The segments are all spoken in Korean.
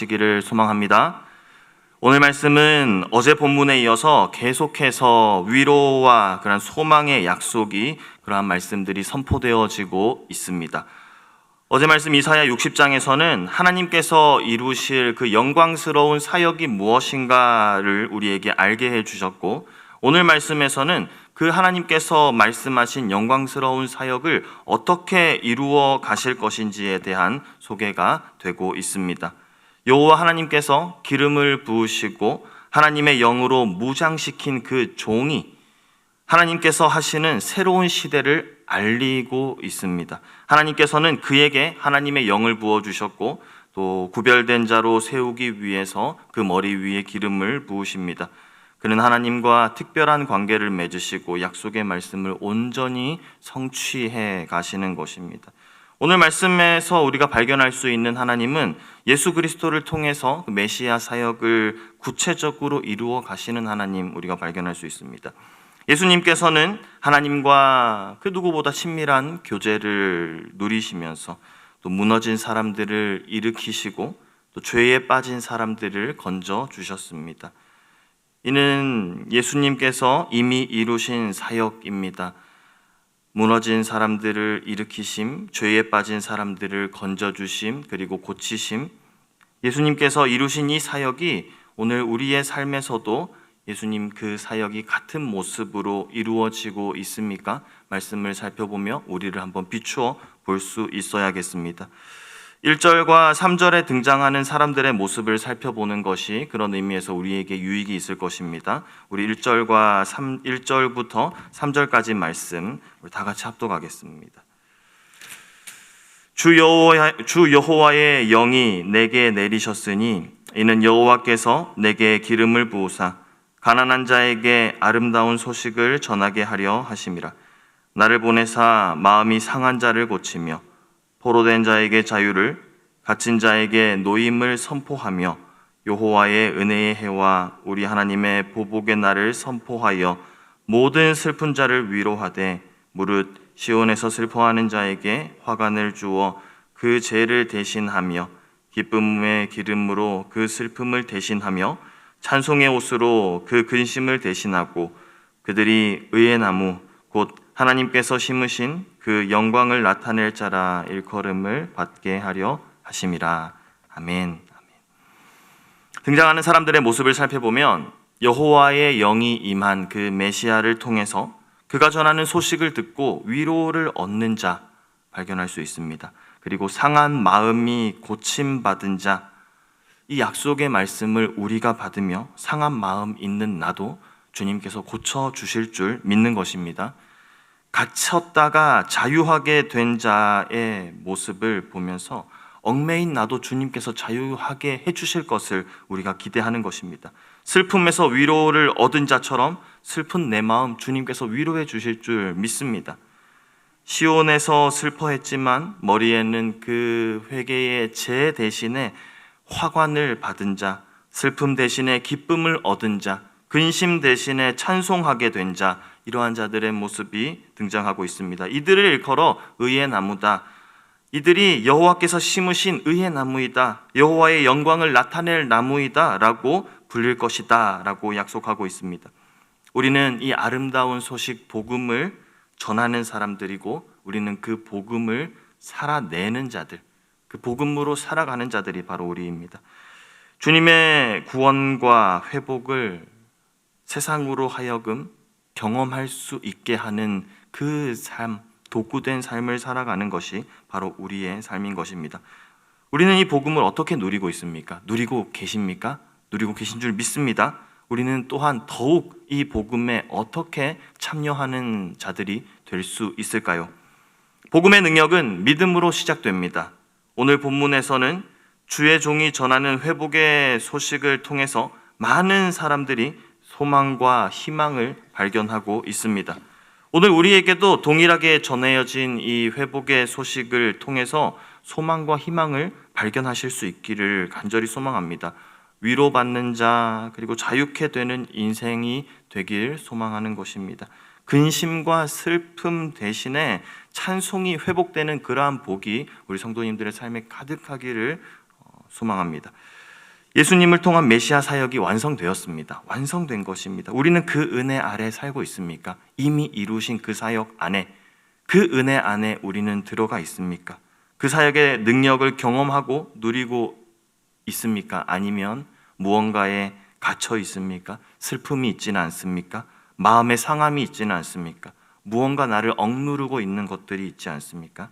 시기를 소망합니다. 오늘 말씀은 어제 본문에 이어서 계속해서 위로와 그런 소망의 약속이 그러한 말씀들이 선포되어지고 있습니다. 어제 말씀 이사야 60장에서는 하나님께서 이루실 그 영광스러운 사역이 무엇인가를 우리에게 알게 해주셨고, 오늘 말씀에서는 그 하나님께서 말씀하신 영광스러운 사역을 어떻게 이루어 가실 것인지에 대한 소개가 되고 있습니다. 여호와 하나님께서 기름을 부으시고 하나님의 영으로 무장시킨 그 종이 하나님께서 하시는 새로운 시대를 알리고 있습니다. 하나님께서는 그에게 하나님의 영을 부어주셨고 또 구별된 자로 세우기 위해서 그 머리 위에 기름을 부으십니다. 그는 하나님과 특별한 관계를 맺으시고 약속의 말씀을 온전히 성취해 가시는 것입니다. 오늘 말씀에서 우리가 발견할 수 있는 하나님은 예수 그리스도를 통해서 메시아 사역을 구체적으로 이루어 가시는 하나님, 우리가 발견할 수 있습니다. 예수님께서는 하나님과 그 누구보다 친밀한 교제를 누리시면서 또 무너진 사람들을 일으키시고 또 죄에 빠진 사람들을 건져 주셨습니다. 이는 예수님께서 이미 이루신 사역입니다. 무너진 사람들을 일으키심, 죄에 빠진 사람들을 건져주심, 그리고 고치심, 예수님께서 이루신 이 사역이 오늘 우리의 삶에서도 예수님 그 사역이 같은 모습으로 이루어지고 있습니까? 말씀을 살펴보며 우리를 한번 비추어 볼 수 있어야겠습니다. 1절과 3절에 등장하는 사람들의 모습을 살펴보는 것이 그런 의미에서 우리에게 유익이 있을 것입니다. 우리 1절부터 3절까지 말씀 우리 다 같이 합독하겠습니다. 주 여호와의 영이 내게 내리셨으니 이는 여호와께서 내게 기름을 부으사 가난한 자에게 아름다운 소식을 전하게 하려 하심이라. 나를 보내사 마음이 상한 자를 고치며 포로된 자에게 자유를, 갇힌 자에게 노임을 선포하며 여호와의 은혜의 해와 우리 하나님의 보복의 날을 선포하여 모든 슬픈 자를 위로하되 무릇 시온에서 슬퍼하는 자에게 화관을 주어 그 죄를 대신하며 기쁨의 기름으로 그 슬픔을 대신하며 찬송의 옷으로 그 근심을 대신하고 그들이 의의 나무 곧 하나님께서 심으신 그 영광을 나타낼 자라 일컬음을 받게 하려 하심이라. 아멘. 등장하는 사람들의 모습을 살펴보면 여호와의 영이 임한 그 메시아를 통해서 그가 전하는 소식을 듣고 위로를 얻는 자 발견할 수 있습니다. 그리고 상한 마음이 고침받은 자, 이 약속의 말씀을 우리가 받으며 상한 마음 있는 나도 주님께서 고쳐주실 줄 믿는 것입니다. 갇혔다가 자유하게 된 자의 모습을 보면서 얽매인 나도 주님께서 자유하게 해주실 것을 우리가 기대하는 것입니다. 슬픔에서 위로를 얻은 자처럼 슬픈 내 마음 주님께서 위로해 주실 줄 믿습니다. 시온에서 슬퍼했지만 머리에는 그 회개의 죄 대신에 화관을 받은 자, 슬픔 대신에 기쁨을 얻은 자, 근심 대신에 찬송하게 된 자, 이러한 자들의 모습이 등장하고 있습니다. 이들을 일컬어 의의 나무다. 이들이 여호와께서 심으신 의의 나무이다. 여호와의 영광을 나타낼 나무이다 라고 불릴 것이다 라고 약속하고 있습니다. 우리는 이 아름다운 소식 복음을 전하는 사람들이고 우리는 그 복음을 살아내는 자들, 그 복음으로 살아가는 자들이 바로 우리입니다. 주님의 구원과 회복을 세상으로 하여금 경험할 수 있게 하는 그 삶, 도구된 삶을 살아가는 것이 바로 우리의 삶인 것입니다. 우리는 이 복음을 어떻게 누리고 있습니까? 누리고 계십니까? 누리고 계신 줄 믿습니다. 우리는 또한 더욱 이 복음에 어떻게 참여하는 자들이 될 수 있을까요? 복음의 능력은 믿음으로 시작됩니다. 오늘 본문에서는 주의 종이 전하는 회복의 소식을 통해서 많은 사람들이 소망과 희망을 발견하고 있습니다. 오늘 우리에게도 동일하게 전해진 이 회복의 소식을 통해서 소망과 희망을 발견하실 수 있기를 간절히 소망합니다. 위로받는 자, 그리고 자유케 되는 인생이 되길 소망하는 것입니다. 근심과 슬픔 대신에 찬송이 회복되는 그러한 복이 우리 성도님들의 삶에 가득하기를 소망합니다. 예수님을 통한 메시아 사역이 완성되었습니다. 완성된 것입니다. 우리는 그 은혜 아래 살고 있습니까? 이미 이루신 그 사역 안에, 그 은혜 안에 우리는 들어가 있습니까? 그 사역의 능력을 경험하고 누리고 있습니까? 아니면 무언가에 갇혀 있습니까? 슬픔이 있지는 않습니까? 마음의 상함이 있지는 않습니까? 무언가 나를 억누르고 있는 것들이 있지 않습니까?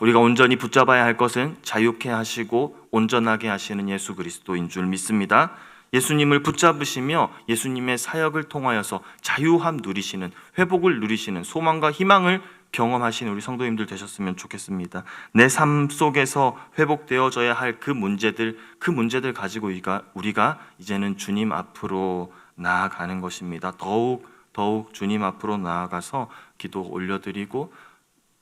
우리가 온전히 붙잡아야 할 것은 자유케 하시고 온전하게 하시는 예수 그리스도인 줄 믿습니다. 예수님을 붙잡으시며 예수님의 사역을 통하여서 자유함 누리시는, 회복을 누리시는, 소망과 희망을 경험하시는 우리 성도님들 되셨으면 좋겠습니다. 내 삶 속에서 회복되어져야 할 그 문제들 가지고 우리가 이제는 주님 앞으로 나아가는 것입니다. 더욱 주님 앞으로 나아가서 기도 올려드리고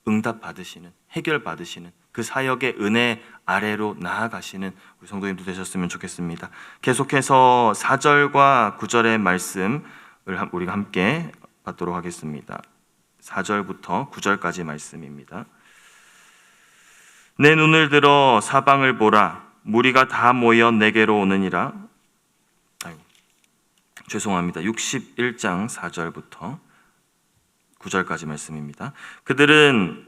응답 받으시는, 해결 받으시는 그 사역의 은혜 아래로 나아가시는 우리 성도님들 되셨으면 좋겠습니다. 계속해서 4절과 9절의 말씀을 우리가 함께 받도록 하겠습니다. 4절부터 9절까지 말씀입니다. 내 눈을 들어 사방을 보라. 무리가 다 모여 내게로 오느니라. 61장 4절부터 9절까지 말씀입니다. 그들은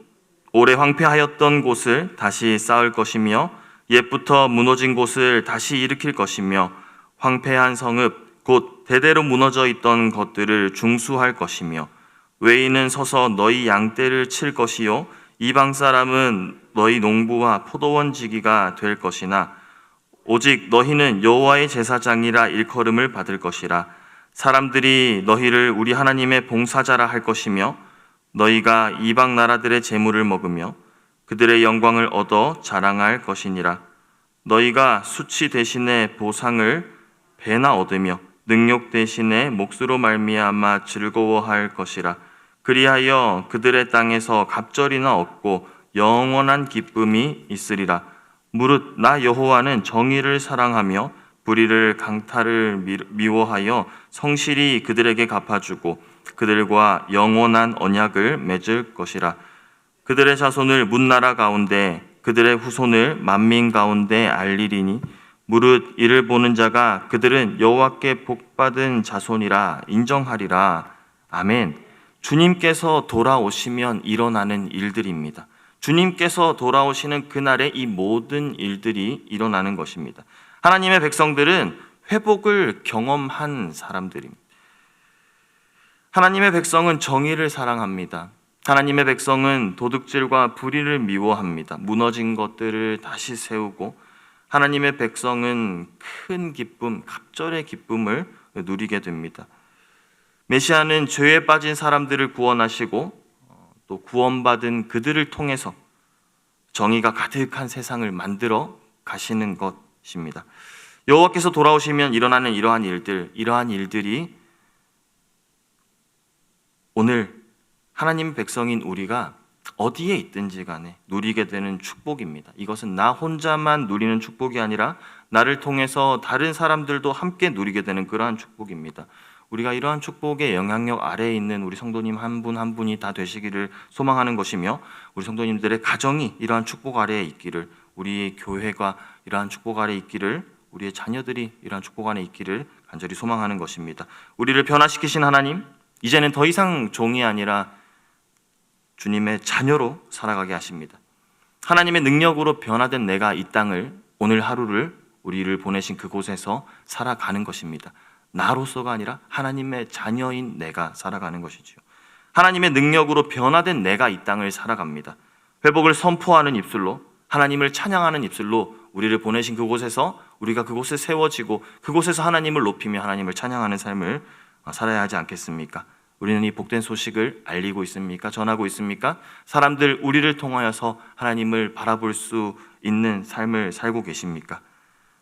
오래 황폐하였던 곳을 다시 쌓을 것이며 옛부터 무너진 곳을 다시 일으킬 것이며 황폐한 성읍 곧 대대로 무너져 있던 것들을 중수할 것이며 외인은 서서 너희 양떼를 칠 것이요 이방 사람은 너희 농부와 포도원 지기가 될 것이나 오직 너희는 여호와의 제사장이라 일컬음을 받을 것이라. 사람들이 너희를 우리 하나님의 봉사자라 할 것이며 너희가 이방 나라들의 재물을 먹으며 그들의 영광을 얻어 자랑할 것이니라. 너희가 수치 대신에 보상을 배나 얻으며 능욕 대신에 몫으로 말미암아 즐거워할 것이라. 그리하여 그들의 땅에서 갑절이나 얻고 영원한 기쁨이 있으리라. 무릇 나 여호와는 정의를 사랑하며 불의를 강탈을 미워하여 성실히 그들에게 갚아주고 그들과 영원한 언약을 맺을 것이라. 그들의 자손을 문나라 가운데 그들의 후손을 만민 가운데 알리리니 무릇 이를 보는 자가 그들은 여호와께 복받은 자손이라 인정하리라. 아멘. 주님께서 돌아오시면 일어나는 일들입니다. 주님께서 돌아오시는 그날에 이 모든 일들이 일어나는 것입니다. 하나님의 백성들은 회복을 경험한 사람들입니다. 하나님의 백성은 정의를 사랑합니다. 하나님의 백성은 도둑질과 불의를 미워합니다. 무너진 것들을 다시 세우고 하나님의 백성은 큰 기쁨, 갑절의 기쁨을 누리게 됩니다. 메시아는 죄에 빠진 사람들을 구원하시고 또 구원받은 그들을 통해서 정의가 가득한 세상을 만들어 가시는 것입니다. 여호와께서 돌아오시면 일어나는 이러한 일들이 오늘 하나님 백성인 우리가 어디에 있든지 간에 누리게 되는 축복입니다. 이것은 나 혼자만 누리는 축복이 아니라 나를 통해서 다른 사람들도 함께 누리게 되는 그러한 축복입니다. 우리가 이러한 축복의 영향력 아래에 있는 우리 성도님 한 분 한 분이 다 되시기를 소망하는 것이며 우리 성도님들의 가정이 이러한 축복 아래에 있기를, 우리의 교회가 이러한 축복 아래에 있기를, 우리의 자녀들이 이러한 축복 안에 있기를 간절히 소망하는 것입니다. 우리를 변화시키신 하나님, 이제는 더 이상 종이 아니라 주님의 자녀로 살아가게 하십니다. 하나님의 능력으로 변화된 내가 이 땅을, 오늘 하루를 우리를 보내신 그곳에서 살아가는 것입니다. 나로서가 아니라 하나님의 자녀인 내가 살아가는 것이지요. 하나님의 능력으로 변화된 내가 이 땅을 살아갑니다. 회복을 선포하는 입술로, 하나님을 찬양하는 입술로 우리를 보내신 그곳에서 우리가 그곳에 세워지고 그곳에서 하나님을 높이며 하나님을 찬양하는 삶을 살아야 하지 않겠습니까? 우리는 이 복된 소식을 알리고 있습니까? 전하고 있습니까? 사람들 우리를 통하여서 하나님을 바라볼 수 있는 삶을 살고 계십니까?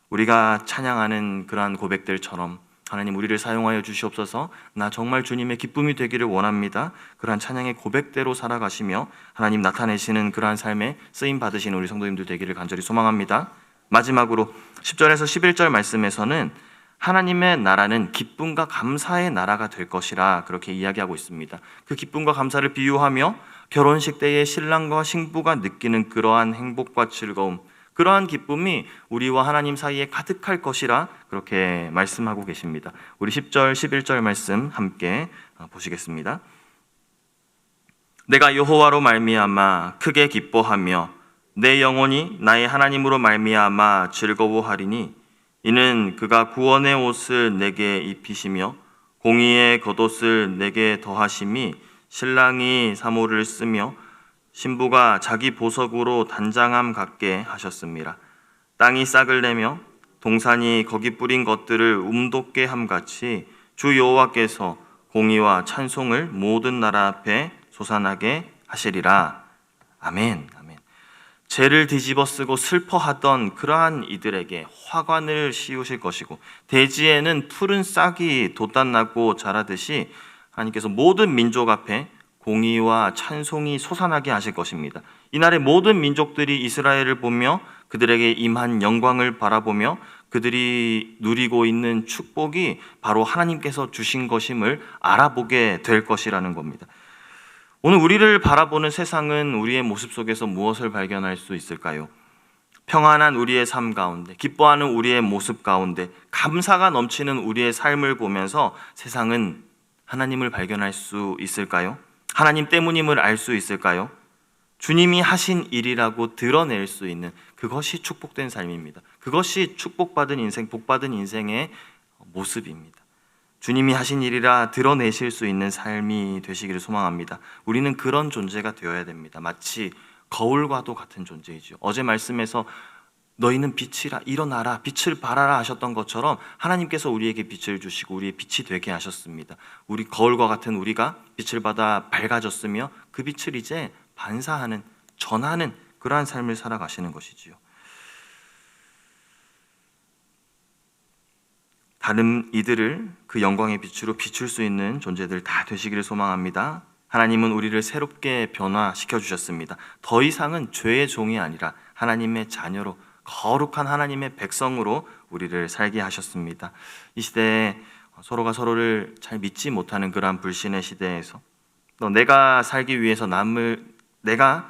우리가 찬양하는 그러한 고백들처럼 하나님 우리를 사용하여 주시옵소서. 나 정말 주님의 기쁨이 되기를 원합니다. 그러한 찬양의 고백대로 살아가시며 하나님 나타내시는 그러한 삶에 쓰임 받으시는 우리 성도님들 되기를 간절히 소망합니다. 마지막으로 10절에서 11절 말씀에서는 하나님의 나라는 기쁨과 감사의 나라가 될 것이라 그렇게 이야기하고 있습니다. 그 기쁨과 감사를 비유하며 결혼식 때에 신랑과 신부가 느끼는 그러한 행복과 즐거움, 그러한 기쁨이 우리와 하나님 사이에 가득할 것이라 그렇게 말씀하고 계십니다. 우리 10절, 11절 말씀 함께 보시겠습니다. 내가 여호와로 말미암아 크게 기뻐하며 내 영혼이 나의 하나님으로 말미암아 즐거워하리니 이는 그가 구원의 옷을 내게 입히시며 공의의 겉옷을 내게 더하심이 신랑이 사모를 쓰며 신부가 자기 보석으로 단장함 같게 하셨습니다. 땅이 싹을 내며 동산이 거기 뿌린 것들을 움돋게 함같이 주 여호와께서 공의와 찬송을 모든 나라 앞에 솟아나게 하시리라. 아멘. 아멘. 죄를 뒤집어 쓰고 슬퍼하던 그러한 이들에게 화관을 씌우실 것이고 대지에는 푸른 싹이 돋단나고 자라듯이 하나님께서 모든 민족 앞에 공의와 찬송이 솟아나게 하실 것입니다. 이날의 모든 민족들이 이스라엘을 보며 그들에게 임한 영광을 바라보며 그들이 누리고 있는 축복이 바로 하나님께서 주신 것임을 알아보게 될 것이라는 겁니다. 오늘 우리를 바라보는 세상은 우리의 모습 속에서 무엇을 발견할 수 있을까요? 평안한 우리의 삶 가운데, 기뻐하는 우리의 모습 가운데, 감사가 넘치는 우리의 삶을 보면서 세상은 하나님을 발견할 수 있을까요? 하나님 때문임을 알 수 있을까요? 주님이 하신 일이라고 드러낼 수 있는 그것이 축복된 삶입니다. 그것이 축복받은 인생, 복받은 인생의 모습입니다. 주님이 하신 일이라 드러내실 수 있는 삶이 되시기를 소망합니다. 우리는 그런 존재가 되어야 됩니다. 마치 거울과도 같은 존재이죠. 어제 말씀에서 너희는 빛이라, 일어나라, 빛을 발하라 하셨던 것처럼 하나님께서 우리에게 빛을 주시고 우리의 빛이 되게 하셨습니다. 우리 거울과 같은 우리가 빛을 받아 밝아졌으며 그 빛을 이제 반사하는, 전하는 그러한 삶을 살아가시는 것이지요. 다른 이들을 그 영광의 빛으로 비출 수 있는 존재들 다 되시기를 소망합니다. 하나님은 우리를 새롭게 변화시켜 주셨습니다. 더 이상은 죄의 종이 아니라 하나님의 자녀로, 거룩한 하나님의 백성으로 우리를 살게 하셨습니다. 이 시대에 서로가 서로를 잘 믿지 못하는 그러한 불신의 시대에서 또 내가 살기 위해서 내가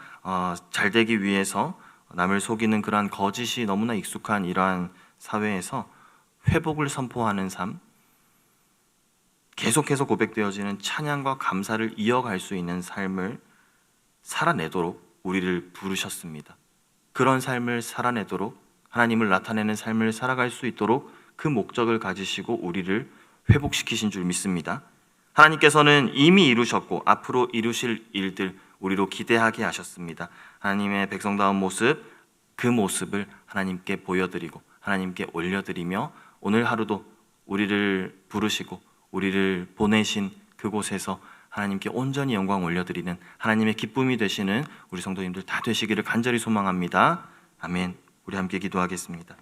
잘 되기 위해서 남을 속이는 그러한 거짓이 너무나 익숙한 이러한 사회에서 회복을 선포하는 삶, 계속해서 고백되어지는 찬양과 감사를 이어갈 수 있는 삶을 살아내도록 우리를 부르셨습니다. 그런 삶을 살아내도록, 하나님을 나타내는 삶을 살아갈 수 있도록 그 목적을 가지시고 우리를 회복시키신 줄 믿습니다. 하나님께서는 이미 이루셨고 앞으로 이루실 일들 우리로 기대하게 하셨습니다. 하나님의 백성다운 모습, 그 모습을 하나님께 보여드리고 하나님께 올려드리며 오늘 하루도 우리를 부르시고 우리를 보내신 그곳에서 하나님께 온전히 영광 올려드리는 하나님의 기쁨이 되시는 우리 성도님들 다 되시기를 간절히 소망합니다. 아멘. 우리 함께 기도하겠습니다.